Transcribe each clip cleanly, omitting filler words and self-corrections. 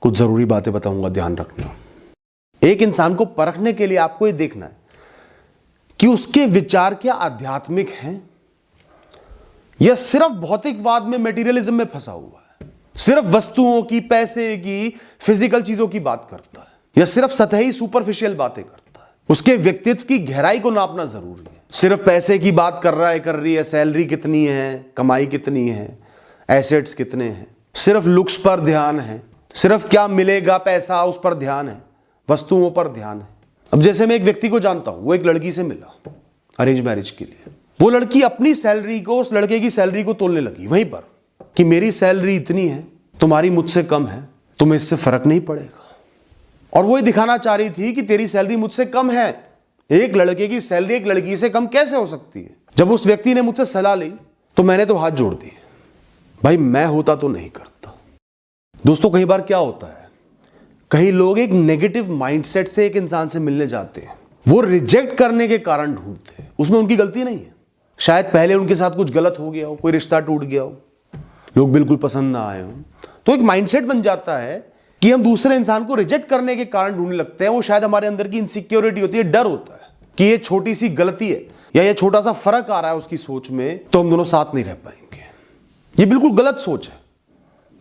कुछ जरूरी बातें बताऊंगा, ध्यान रखना। एक इंसान को परखने के लिए आपको ये देखना है कि उसके विचार क्या आध्यात्मिक हैं या सिर्फ भौतिकवाद में, मटेरियलिज्म में फंसा हुआ है, सिर्फ वस्तुओं की, पैसे की, फिजिकल चीजों की बात करता है, या सिर्फ सतही सुपरफिशियल बातें करता है। उसके व्यक्तित्व की गहराई को नापना जरूरी है। सिर्फ पैसे की बात कर रही है, सैलरी कितनी है, कमाई कितनी है, एसेट्स कितने हैं, सिर्फ लुक्स पर ध्यान है, सिर्फ क्या मिलेगा पैसा उस पर ध्यान है, वस्तुओं पर ध्यान है। अब जैसे मैं एक व्यक्ति को जानता हूं, वो एक लड़की से मिला अरेंज मैरिज के लिए। वो लड़की अपनी सैलरी को उस लड़के की सैलरी को तोलने लगी वहीं पर कि मेरी सैलरी इतनी है, तुम्हारी मुझसे कम है, तुम्हें इससे फर्क नहीं पड़ेगा। और वो ये दिखाना चाह रही थी कि तेरी सैलरी मुझसे कम है। एक लड़के की सैलरी एक लड़की से कम कैसे हो सकती है? जब उस व्यक्ति ने मुझसे सलाह ली तो मैंने तो हाथ जोड़ दिए, भाई मैं होता तो नहीं करता। दोस्तों कई बार क्या होता है, कई लोग एक नेगेटिव माइंडसेट से एक इंसान से मिलने जाते हैं, वो रिजेक्ट करने के कारण ढूंढते हैं। उसमें उनकी गलती नहीं है, शायद पहले उनके साथ कुछ गलत हो गया हो, कोई रिश्ता टूट गया हो, लोग बिल्कुल पसंद ना आए हो, तो एक माइंडसेट बन जाता है कि हम दूसरे इंसान को रिजेक्ट करने के कारण ढूंढने लगते हैं। वो शायद हमारे अंदर की इनसिक्योरिटी होती है, डर होता है कि ये छोटी सी गलती है या ये छोटा सा फर्क आ रहा है उसकी सोच में, तो हम दोनों साथ नहीं रह पाएंगे। ये बिल्कुल गलत सोच है।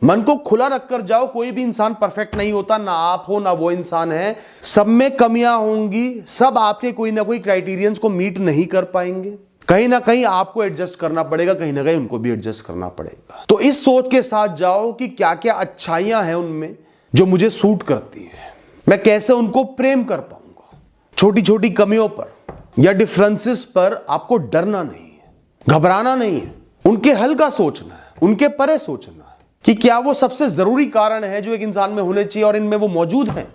मन को खुला रखकर जाओ, कोई भी इंसान परफेक्ट नहीं होता, ना आप हो ना वो इंसान है, सब में कमियां होंगी, सब आपके कोई ना कोई क्राइटेरियंस को मीट नहीं कर पाएंगे, कहीं ना कहीं आपको एडजस्ट करना पड़ेगा, कहीं ना कहीं उनको भी एडजस्ट करना पड़ेगा। तो इस सोच के साथ जाओ कि क्या क्या अच्छाइयां हैं उनमें जो मुझे सूट करती है, मैं कैसे उनको प्रेम कर पाऊंगा। छोटी छोटी कमियों पर या डिफरेंसेस पर आपको डरना नहीं है, घबराना नहीं है, उनके हल का सोचना है, उनके परे सोचना है कि क्या वो सबसे जरूरी कारण है जो एक इंसान में होने चाहिए और इनमें वो मौजूद हैं,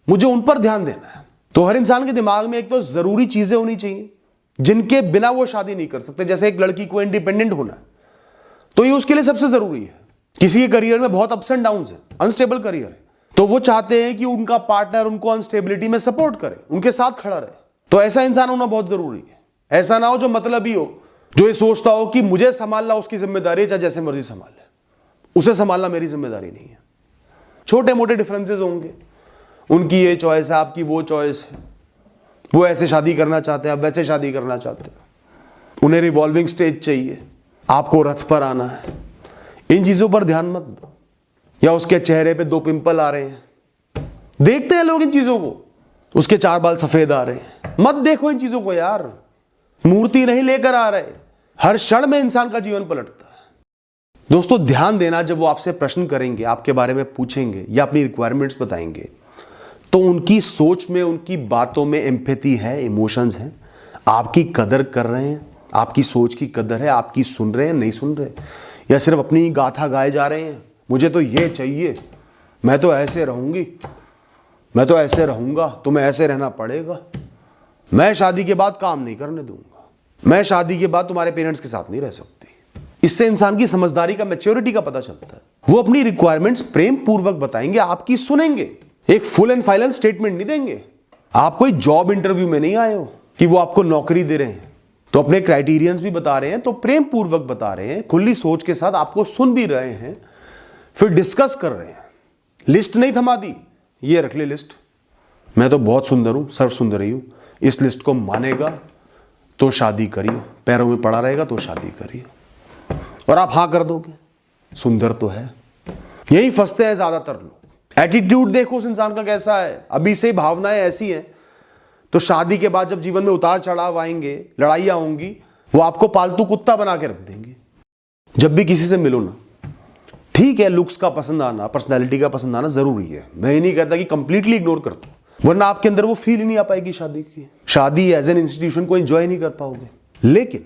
मुझे उन पर ध्यान देना है। तो हर इंसान के दिमाग में एक तो जरूरी चीजें होनी चाहिए जिनके बिना वो शादी नहीं कर सकते। जैसे एक लड़की को इंडिपेंडेंट होना है तो ये उसके लिए सबसे जरूरी है। किसी के करियर में बहुत अप्स एंड डाउन्स है, अनस्टेबल करियर है, तो वो चाहते हैं कि उनका पार्टनर उनको अनस्टेबिलिटी में सपोर्ट करे, उनके साथ खड़ा रहे। तो ऐसा इंसान होना बहुत जरूरी है। ऐसा ना हो जो मतलबी हो, जो ये सोचता हो कि मुझे संभालना उसकी जिम्मेदारी है, चाहे जैसे मर्जी संभाल ले, उसे संभालना मेरी जिम्मेदारी नहीं है। छोटे मोटे डिफरेंसेस होंगे, उनकी ये चॉइस है, आपकी वो चॉइस है, वो ऐसे शादी करना चाहते हैं, आप वैसे शादी करना चाहते हैं, उन्हें रिवॉल्विंग स्टेज चाहिए, आपको रथ पर आना है। इन चीजों पर ध्यान मत दो। या उसके चेहरे पे 2 पिंपल आ रहे हैं, देखते हैं लोग इन चीजों को, उसके 4 बाल सफेद आ रहे हैं, मत देखो इन चीजों को यार, मूर्ति नहीं लेकर आ रहे। हर क्षण में इंसान का जीवन पलटता है। दोस्तों ध्यान देना, जब वो आपसे प्रश्न करेंगे, आपके बारे में पूछेंगे या अपनी रिक्वायरमेंट्स बताएंगे, तो उनकी सोच में, उनकी बातों में एम्पैथी है, इमोशंस हैं, आपकी कदर कर रहे हैं, आपकी सोच की कदर है, आपकी सुन रहे हैं, नहीं सुन रहे, या सिर्फ अपनी गाथा गाए जा रहे हैं, मुझे तो ये चाहिए, मैं तो ऐसे रहूंगी, मैं तो ऐसे रहूंगा, तुम्हें ऐसे रहना पड़ेगा, मैं शादी के बाद काम नहीं करने दूंगा, मैं शादी के बाद तुम्हारे पेरेंट्स के साथ नहीं रह सकती। इससे इंसान की समझदारी का, मैच्योरिटी का पता चलता है। वो अपनी रिक्वायरमेंट्स प्रेम पूर्वक बताएंगे, आपकी सुनेंगे, एक फुल एंड फाइनल स्टेटमेंट नहीं देंगे। आप कोई जॉब इंटरव्यू में नहीं आए हो कि वो आपको नौकरी दे रहे हैं, तो अपने क्राइटेरियंस भी बता रहे हैं, तो प्रेम पूर्वक बता रहे हैं, खुली सोच के साथ आपको सुन भी रहे हैं, फिर डिस्कस कर रहे हैं। लिस्ट नहीं थमा दी, ये रख ले लिस्ट, मैं तो बहुत सुंदर हूं, सर्व सुंदरी हूं, इस लिस्ट को मानेगा तो शादी करिए, पैरों में पड़ा रहेगा तो शादी करिए, और आप हाँ कर दोगे, सुंदर तो है। यही फंसते हैं ज्यादातर लोग। एटीट्यूड देखो उस इंसान का कैसा है, अभी से भावनाएं ऐसी हैं, तो शादी के बाद जब जीवन में उतार चढ़ाव आएंगे, लड़ाइयां होंगी, वो आपको पालतू कुत्ता बना के रख देंगे। जब भी किसी से मिलो ना, ठीक है लुक्स का पसंद आना, पर्सनैलिटी का पसंद आना जरूरी है, मैं ये नहीं कहता कि कंप्लीटली इग्नोर कर दो, वरना आपके अंदर वो फील ही नहीं आ पाएगी शादी की। शादी एज एन इंस्टीट्यूशन को एंजॉय नहीं कर पाओगे। लेकिन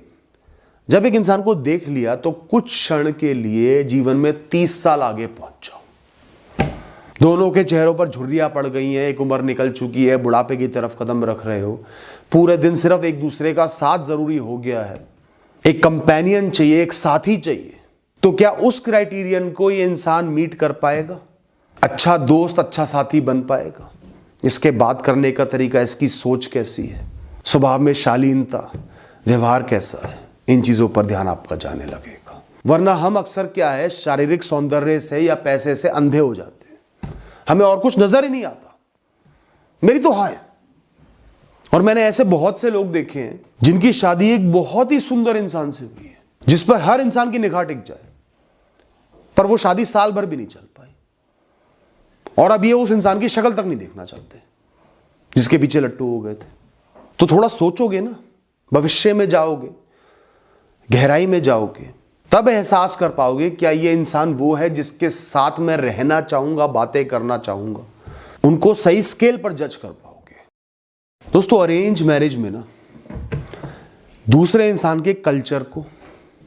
जब एक इंसान को देख लिया तो कुछ क्षण के लिए जीवन में 30 साल आगे पहुंच जाओ। दोनों के चेहरों पर झुर्रियां पड़ गई हैं, एक उम्र निकल चुकी है, बुढ़ापे की तरफ कदम रख रहे हो, पूरे दिन सिर्फ एक दूसरे का साथ जरूरी हो गया है, एक कंपेनियन चाहिए, एक साथी चाहिए, तो क्या उस क्राइटेरियन को ये इंसान मीट कर पाएगा? अच्छा दोस्त, अच्छा साथी बन पाएगा? इसके बात करने का तरीका, इसकी सोच कैसी है, स्वभाव में शालीनता, व्यवहार कैसा है, इन चीजों पर ध्यान आपका जाने लगेगा। वरना हम अक्सर क्या है, शारीरिक सौंदर्य से या पैसे से अंधे हो जाते हैं। हमें और कुछ नजर ही नहीं आता। मेरी तो हाँ है। और मैंने ऐसे बहुत से लोग देखे हैं जिनकी शादी एक बहुत ही सुंदर इंसान से हुई है, जिस पर हर इंसान की निगाह टिक जाए, पर वो शादी साल भर भी नहीं चल पाई, और अब ये उस इंसान की शक्ल तक नहीं देखना चाहते जिसके पीछे लट्टू हो गए थे। तो थोड़ा सोचोगे ना, भविष्य में जाओगे, गहराई में जाओगे, तब एहसास कर पाओगे क्या ये इंसान वो है जिसके साथ मैं रहना चाहूंगा, बातें करना चाहूंगा। उनको सही स्केल पर जज कर पाओगे। दोस्तों, अरेंज मैरिज में ना दूसरे इंसान के कल्चर को,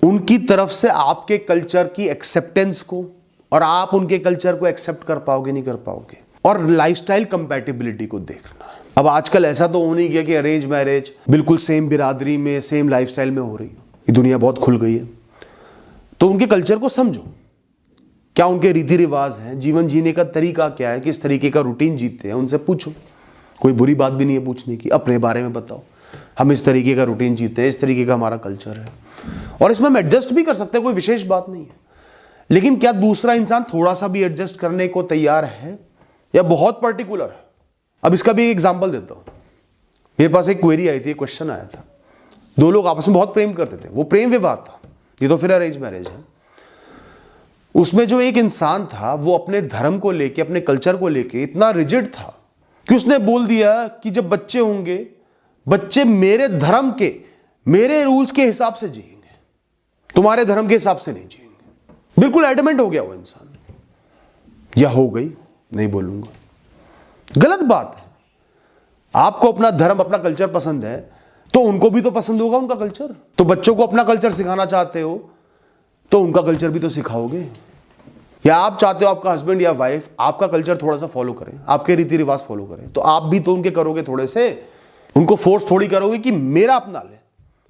उनकी तरफ से आपके कल्चर की एक्सेप्टेंस को, और आप उनके कल्चर को एक्सेप्ट कर पाओगे नहीं कर पाओगे, और लाइफस्टाइल कंपैटिबिलिटी को देखना है। अब आजकल ऐसा तो हो नहीं गया कि अरेंज मैरिज बिल्कुल सेम बिरादरी में, सेम लाइफस्टाइल में हो रही है। ये दुनिया बहुत खुल गई है। तो उनके कल्चर को समझो, क्या उनके रीति रिवाज हैं, जीवन जीने का तरीका क्या है, किस तरीके का रूटीन जीते हैं, उनसे पूछो। कोई बुरी बात भी नहीं है पूछने की। अपने बारे में बताओ, हम इस तरीके का रूटीन जीते हैं, इस तरीके का हमारा कल्चर है, और इसमें हम एडजस्ट भी कर सकते हैं, कोई विशेष बात नहीं है। लेकिन क्या दूसरा इंसान थोड़ा सा भी एडजस्ट करने को तैयार है, या बहुत पर्टिकुलर है? अब इसका भी एक एग्जाम्पल देता हूं। मेरे पास एक क्वेरी आई थी, क्वेश्चन आया था। दो लोग आपस में बहुत प्रेम करते थे, वो प्रेम विवाह था, ये तो फिर अरेंज मैरिज है। उसमें जो एक इंसान था वो अपने धर्म को लेके, अपने कल्चर को लेके इतना रिजिड था कि उसने बोल दिया कि जब बच्चे होंगे, बच्चे मेरे धर्म के, मेरे रूल्स के हिसाब से जिएंगे, तुम्हारे धर्म के हिसाब से नहीं जिएंगे। बिल्कुल एडमेंट हो गया वो इंसान। या हो गई, नहीं बोलूंगा, गलत बात है। आपको अपना धर्म, अपना कल्चर पसंद है, तो उनको भी तो पसंद होगा उनका कल्चर। तो बच्चों को अपना कल्चर सिखाना चाहते हो तो उनका कल्चर भी तो सिखाओगे। या आप चाहते हो आपका हस्बैंड या वाइफ आपका कल्चर थोड़ा सा फॉलो करें, आपके रीति रिवाज फॉलो करें, तो आप भी तो उनके करोगे थोड़े से। उनको फोर्स थोड़ी करोगे कि मेरा अपना ले,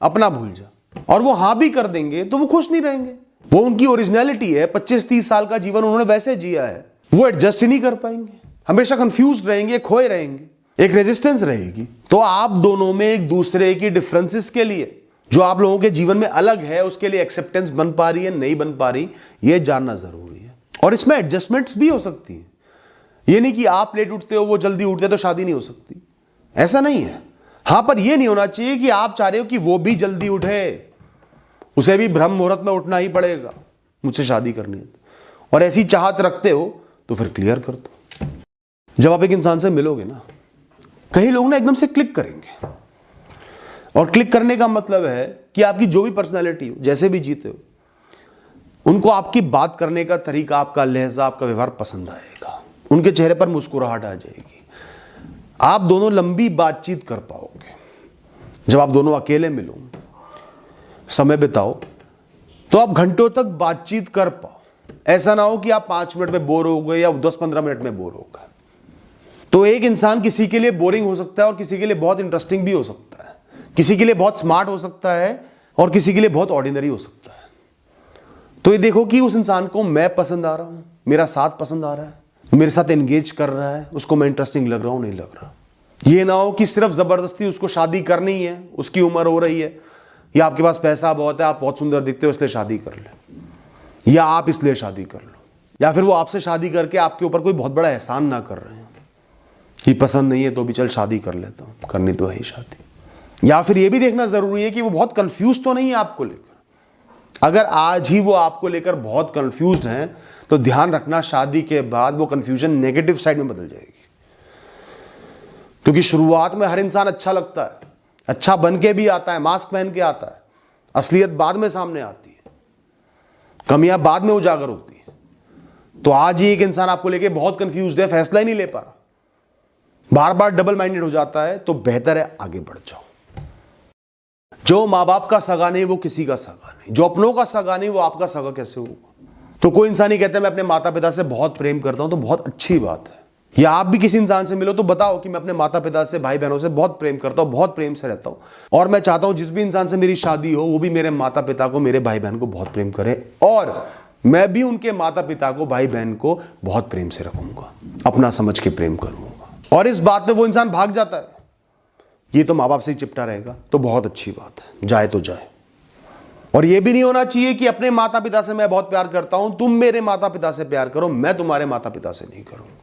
अपना भूल जा। और वो हाँ भी कर देंगे तो वो खुश नहीं रहेंगे। वो उनकी ओरिजिनलिटी है, 25-30 साल का जीवन उन्होंने वैसे जिया है, वो एडजस्ट ही नहीं कर पाएंगे, हमेशा कंफ्यूज रहेंगे, खोए रहेंगे, एक रेजिस्टेंस रहेगी। तो आप दोनों में एक दूसरे की डिफरेंसेस के लिए, जो आप लोगों के जीवन में अलग है, उसके लिए एक्सेप्टेंस बन पा रही है, नहीं बन पा रही, यह जानना जरूरी है। और इसमें एडजस्टमेंट्स भी हो सकती हैं। ये नहीं कि आप लेट उठते हो, वो जल्दी उठते तो शादी नहीं हो सकती, ऐसा नहीं है। हां, पर यह नहीं होना चाहिए कि आप चाह रहे हो कि वो भी जल्दी उठे, उसे भी ब्रह्म मुहूर्त में उठना ही पड़ेगा, मुझसे शादी करनी है। और ऐसी चाहत रखते हो तो फिर क्लियर कर दो। जब आप एक इंसान से मिलोगे ना, कई लोग ना एकदम से क्लिक करेंगे, और क्लिक करने का मतलब है कि आपकी जो भी पर्सनैलिटी हो, जैसे भी जीते हो, उनको आपकी बात करने का तरीका, आपका लहजा, आपका व्यवहार पसंद आएगा, उनके चेहरे पर मुस्कुराहट आ जाएगी, आप दोनों लंबी बातचीत कर पाओगे। जब आप दोनों अकेले मिलो, समय बिताओ, तो आप घंटों तक बातचीत कर पाओ। ऐसा ना हो कि आप 5 मिनट में बोर हो गए या 10-15 मिनट में बोर हो गए। तो एक इंसान किसी के लिए बोरिंग हो सकता है और किसी के लिए बहुत इंटरेस्टिंग भी हो सकता है, किसी के लिए बहुत स्मार्ट हो सकता है और किसी के लिए बहुत ऑर्डिनरी हो सकता है। तो ये देखो कि उस इंसान को मैं पसंद आ रहा हूं, मेरा साथ पसंद आ रहा है, मेरे साथ एंगेज कर रहा है, उसको मैं इंटरेस्टिंग लग रहा हूं, नहीं लग रहा। ये ना हो कि सिर्फ जबरदस्ती उसको शादी करनी है, उसकी उम्र हो रही है, या आपके पास पैसा बहुत है, आप बहुत सुंदर दिखते हो इसलिए शादी कर ले, या आप इसलिए शादी कर लो, या फिर वो आपसे शादी करके आपके ऊपर कोई बहुत बड़ा एहसान ना कर रहे हैं कि पसंद नहीं है तो भी चल शादी कर लेता हूं, करनी तो है ही शादी। या फिर ये भी देखना जरूरी है कि वो बहुत कंफ्यूज तो नहीं है आपको लेकर। अगर आज ही वो आपको लेकर बहुत कंफ्यूज्ड हैं तो ध्यान रखना, शादी के बाद वो कंफ्यूजन नेगेटिव साइड में बदल जाएगी। क्योंकि शुरुआत में हर इंसान अच्छा लगता है, अच्छा बन के भी आता है, मास्क पहन के आता है, असलियत बाद में सामने आती है, कमियां बाद में उजागर होती है। तो आज ही एक इंसान आपको लेके बहुत कंफ्यूज्ड है, फैसला ही नहीं ले पा रहा, बार बार डबल माइंडेड हो जाता है, तो बेहतर है आगे बढ़ जाओ। जो माँ बाप का सगा नहीं वो किसी का सगा नहीं, जो अपनों का सगा नहीं वो आपका सगा कैसे होगा। तो कोई इंसान ही कहता है मैं अपने माता पिता से बहुत प्रेम करता हूं, तो बहुत अच्छी बात है। या आप भी किसी इंसान से मिलो तो बताओ कि मैं अपने माता पिता से, भाई बहनों से बहुत प्रेम करता हूं, बहुत प्रेम से रहता हूं, और मैं चाहता हूं जिस भी इंसान से मेरी शादी हो वो भी मेरे माता पिता को, मेरे भाई बहन को बहुत प्रेम करे, और मैं भी उनके माता पिता को, भाई बहन को बहुत प्रेम से रखूंगा, अपना समझ के प्रेम करूंगा। और इस बात में वो इंसान भाग जाता है, ये तो माँ बाप से ही चिपटा रहेगा, तो बहुत अच्छी बात है, जाए तो जाए। और ये भी नहीं होना चाहिए कि अपने माता पिता से मैं बहुत प्यार करता हूं, तुम मेरे माता पिता से प्यार करो, मैं तुम्हारे माता पिता से नहीं करूंगा।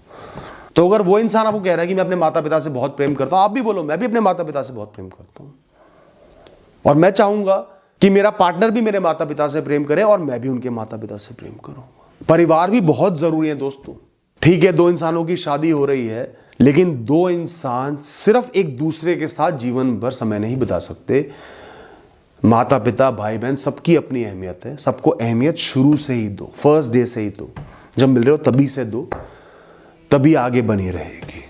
तो अगर वो इंसान आपको कह रहा है कि मैं अपने माता पिता से बहुत प्रेम करता हूं, आप भी बोलो मैं भी अपने माता पिता से बहुत प्रेम करता हूं, और मैं चाहूंगा कि मेरा पार्टनर भी मेरे माता पिता से प्रेम करे और मैं भी उनके माता पिता से प्रेम करूंगा। परिवार भी बहुत जरूरी है दोस्तों। ठीक है, दो इंसानों की शादी हो रही है, लेकिन दो इंसान सिर्फ एक दूसरे के साथ जीवन भर समय नहीं बिता सकते। माता पिता, भाई बहन, सबकी अपनी अहमियत है। सबको अहमियत शुरू से ही दो, फर्स्ट डे से ही दो। जब मिल रहे हो तभी से दो, तभी आगे बनी रहेगी।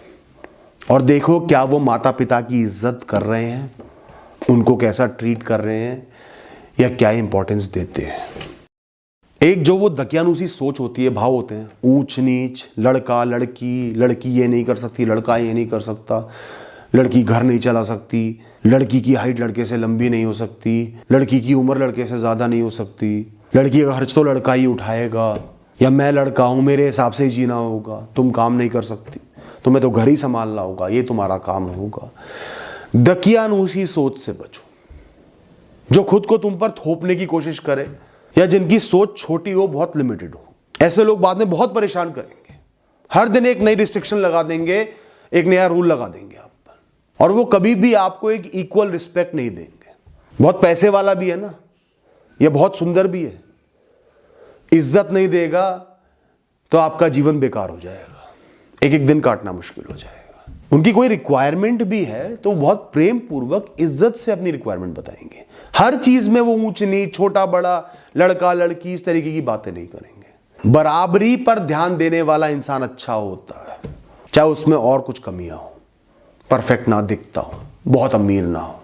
और देखो क्या वो माता पिता की इज्जत कर रहे हैं, उनको कैसा ट्रीट कर रहे हैं, या क्या इंपॉर्टेंस देते हैं। एक जो वो दकियानूसी सोच होती है, भाव होते हैं, ऊंच नीच, लड़का लड़की, लड़की ये नहीं कर सकती, लड़का ये नहीं कर सकता, लड़की घर नहीं चला सकती, लड़की की हाइट लड़के से लंबी नहीं हो सकती, लड़की की उम्र लड़के से ज़्यादा नहीं हो सकती, लड़की का खर्च तो लड़का ही उठाएगा, या मैं लड़का हूँ मेरे हिसाब से ही जीना होगा, तुम काम नहीं कर सकती, तुम्हें तो घर ही संभालना होगा, ये तुम्हारा काम होगा। दकियानूसी सोच से बचो, जो खुद को तुम पर थोपने की कोशिश करे या जिनकी सोच छोटी हो, बहुत लिमिटेड हो। ऐसे लोग बाद में बहुत परेशान करेंगे। हर दिन एक नई रिस्ट्रिक्शन लगा देंगे, एक नया रूल लगा देंगे आप पर, और वो कभी भी आपको एक इक्वल रिस्पेक्ट नहीं देंगे। बहुत पैसे वाला भी है ना, ये बहुत सुंदर भी है, इज्जत नहीं देगा तो आपका जीवन बेकार हो जाएगा, एक एक दिन काटना मुश्किल हो जाएगा। उनकी कोई रिक्वायरमेंट भी है तो बहुत प्रेम पूर्वक इज्जत से अपनी रिक्वायरमेंट बताएंगे। हर चीज में वो ऊंच नीच, छोटा बड़ा, लड़का लड़की, इस तरीके की बातें नहीं करेंगे। बराबरी पर ध्यान देने वाला इंसान अच्छा होता है, चाहे उसमें और कुछ कमियां हो, परफेक्ट ना दिखता हो, बहुत अमीर ना हो।